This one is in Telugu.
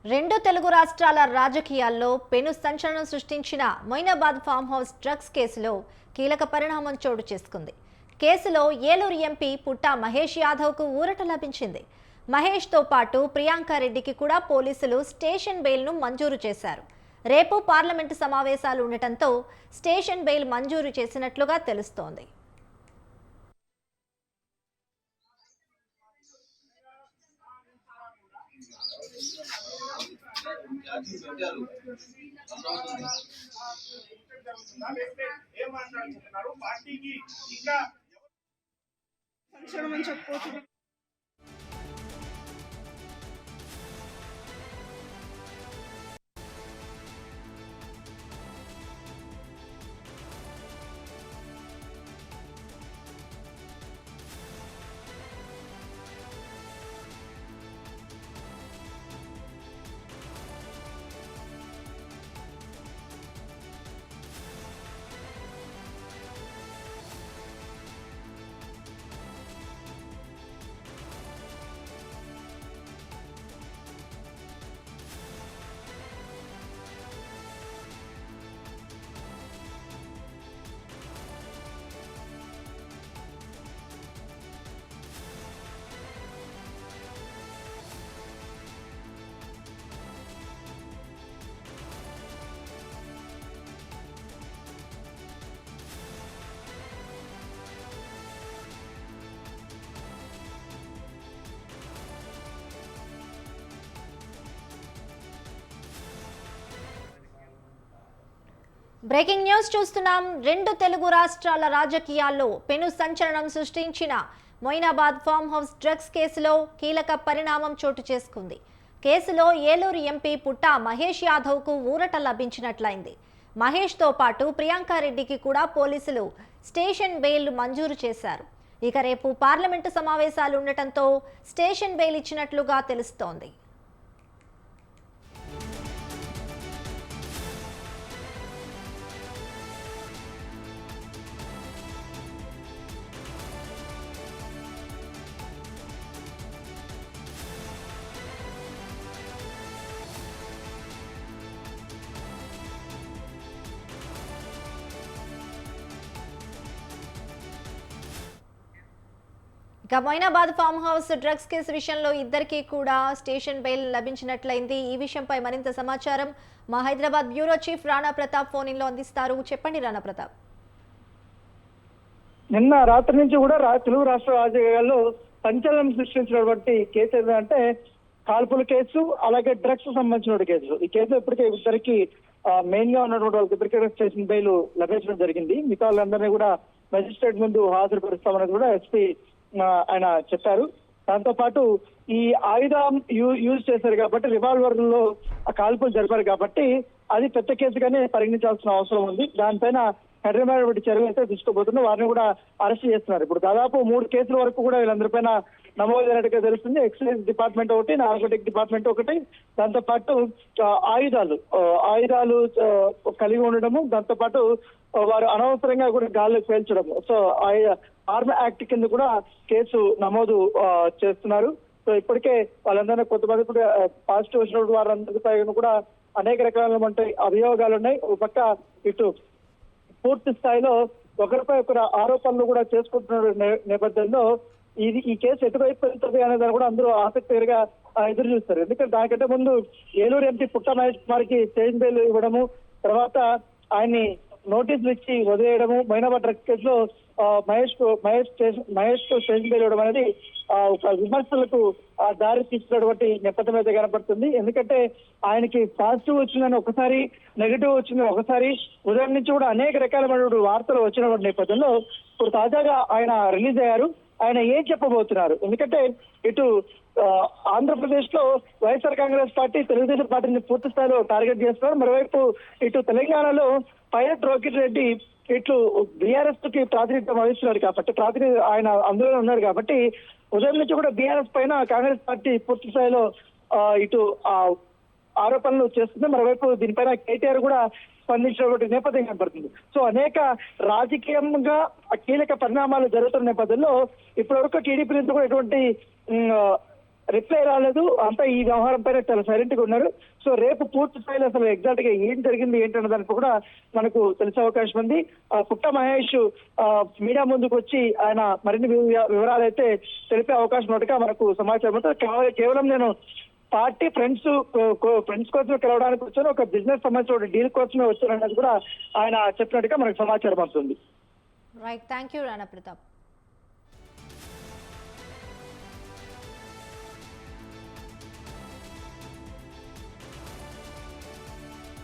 రెండు తెలుగు రాష్ట్రాల రాజకీయాల్లో పెను సంచలనం సృష్టించిన మొయినాబాద్ ఫామ్ హౌస్ డ్రగ్స్ కేసులో కీలక పరిణామం చోటు చేసుకుంది. కేసులో ఏలూరు ఎంపీ పుట్టా మహేష్ యాదవ్కు ఊరట లభించింది. మహేష్తో పాటు ప్రియాంక రెడ్డికి కూడా పోలీసులు స్టేషన్ బెయిల్ను మంజూరు చేశారు. రేపు పార్లమెంటు సమావేశాలు ఉండటంతో స్టేషన్ బెయిల్ మంజూరు చేసినట్లుగా తెలుస్తోంది. పార్టీకి ఇంకా సంక్షేమం అని చెప్పుకోవచ్చు. బ్రేకింగ్ న్యూస్ చూస్తున్నాం. రెండు తెలుగు రాష్ట్రాల రాజకీయాల్లో పెను సంచలనం సృష్టించిన మొయినాబాద్ ఫామ్ హౌస్ డ్రగ్స్ కేసులో కీలక పరిణామం చోటు చేసుకుంది. కేసులో ఏలూరు ఎంపీ పుట్టా మహేష్ యాదవ్కు ఊరట లభించినట్లయింది. మహేష్తో పాటు ప్రియాంక రెడ్డికి కూడా పోలీసులు స్టేషన్ బెయిల్ మంజూరు చేశారు. ఇక రేపు పార్లమెంటు సమావేశాలు ఉండటంతో స్టేషన్ బెయిల్ ఇచ్చినట్లుగా తెలుస్తోంది. ఇక Moinabad farm house drugs case విషయంలో ఇద్దరికి కూడా స్టేషన్ బెయిల్ లభించినట్లయింది. ఈ విషయంపై మరింత సమాచారం మా Hyderabad bureau chief Rana Pratap phone in లో అందిస్తారు. చెప్పండి రాణా ప్రతాప్. నిన్న రాత్రి నుంచి కూడా తెలుగు రాష్ట్ర రాజకీయాల్లో సంచలనం సృష్టించినటువంటి కేసు ఏంటంటే కాల్పుల కేసు, అలాగే డ్రగ్స్ సంబంధించిన కేసు. ఈ కేసు ఇప్పటికే ఇద్దరికి మెయిన్ గా ఉన్నటువంటి వాళ్ళకి ఇద్దరికే స్టేషన్ బెయిల్ లభించడం జరిగింది. మిగతా వాళ్ళందరినీ కూడా మెజిస్ట్రేట్ ముందు హాజరుపరుస్తామని కూడా ఎస్పీ ఆయన చెప్పారు. దాంతో పాటు ఈ ఆయుధం యూజ్ చేశారు కాబట్టి, రివాల్వర్ లో కాల్పులు జరిపారు కాబట్టి అది పెద్ద కేసుగానే పరిగణించాల్సిన అవసరం ఉంది. దానిపైన కఠినమైనటువంటి చర్యలు అయితే తీసుకోబోతున్నారు. వారిని కూడా అరెస్ట్ చేస్తున్నారు. ఇప్పుడు దాదాపు 3 కేసుల వరకు కూడా వీళ్ళందరిపైన నమోదైనట్టుగా తెలుస్తుంది. ఎక్సైజ్ డిపార్ట్మెంట్ ఒకటి, నార్కోటిక్ డిపార్ట్మెంట్ ఒకటి, దాంతో పాటు ఆయుధాలు కలిగి ఉండడము, దాంతో పాటు వారు అనవసరంగా కూడా గాల్లోకి పేల్చడము. సో ఆర్మ్ యాక్ట్ కింద కూడా కేసు నమోదు చేస్తున్నారు. సో ఇప్పటికే వాళ్ళందరినీ కొంతమంది కూడా పాజిటివ్ వచ్చినప్పుడు వారందరిపై కూడా అనేక రకాలైన అభియోగాలు ఉన్నాయి. ఒక పక్క ఇటు పూర్తి స్థాయిలో ఒకరిపై ఒకరు ఆరోపణలు కూడా చేసుకుంటున్న నేపథ్యంలో ఈ కేసు ఎటువైపు వెళ్తుంది అనే దాన్ని కూడా అందరూ ఆసక్తిగా ఎదురు చూస్తారు. ఎందుకంటే దానికంటే ముందు ఏలూరు ఎంపీ పుట్టా మహేష్ కుమార్కి స్టేషన్ బెయిల్ ఇవ్వడము, తర్వాత ఆయన్ని నోటీసులు ఇచ్చి వదిలేయడము, మొయినాబాద్ డ్రగ్స్ కేసులో మహేష్ స్టేషన్ బెయిల్ ఇవ్వడం అనేది ఒక విమర్శలకు దారి తీసినటువంటి నేపథ్యం అయితే కనపడుతుంది. ఎందుకంటే ఆయనకి పాజిటివ్ వచ్చిందని ఒకసారి, నెగిటివ్ వచ్చిందని ఒకసారి, ఉదయం నుంచి కూడా అనేక రకాలైన వార్తలు వచ్చినటువంటి నేపథ్యంలో ఇప్పుడు తాజాగా ఆయన రిలీజ్ అయ్యారు. ఆయన ఏం చెప్పబోతున్నారు? ఎందుకంటే ఇటు ఆంధ్రప్రదేశ్ లో వైఎస్ఆర్ కాంగ్రెస్ పార్టీ తెలుగుదేశం పార్టీని పూర్తి స్థాయిలో టార్గెట్ చేస్తున్నారు. మరోవైపు ఇటు తెలంగాణలో పైలట్ రోహిత్ రెడ్డి ఇట్లు బీఆర్ఎస్ కి ప్రాతినిధ్యం వహిస్తున్నాడు కాబట్టి, ఆయన అందులో ఉన్నాడు కాబట్టి ఉదయం నుంచి కూడా బీఆర్ఎస్ పైన కాంగ్రెస్ పార్టీ పూర్తి స్థాయిలో ఇటు ఆరోపణలు చేస్తుంది. మరోవైపు దీనిపైన కేటీఆర్ కూడా స్పందించినటువంటి నేపథ్యం కనపడుతుంది. సో అనేక రాజకీయంగా కీలక పరిణామాలు జరుగుతున్న నేపథ్యంలో ఇప్పటి వరకు టీడీపీ నుంచి కూడా ఎటువంటి రిప్లై రాలేదు. అంతా ఈ వ్యవహారం పైన చాలా సైలెంట్ గా ఉన్నారు. సో రేపు పూర్తి స్థాయిలో అసలు ఎగ్జాక్ట్ గా ఏం జరిగింది ఏంటన్న దానికి కూడా మనకు తెలిసే అవకాశం ఉంది. పుట్ట మహేష్ మీడియా ముందుకు వచ్చి ఆయన మరిన్ని వివరాలు అయితే తెలిపే అవకాశం ఉన్నట్టుగా మనకు సమాచారం ఉంది. కేవలం నేను పార్టీ ఫ్రెండ్స్ కోసమే కలవడానికి వచ్చాను, ఒక బిజినెస్ సంబంధించిన డీల్ కోసమే వచ్చాను అన్నది కూడా ఆయన చెప్పినట్టుగా మనకు సమాచారం వస్తుంది. Right, thank you Rana Pratap.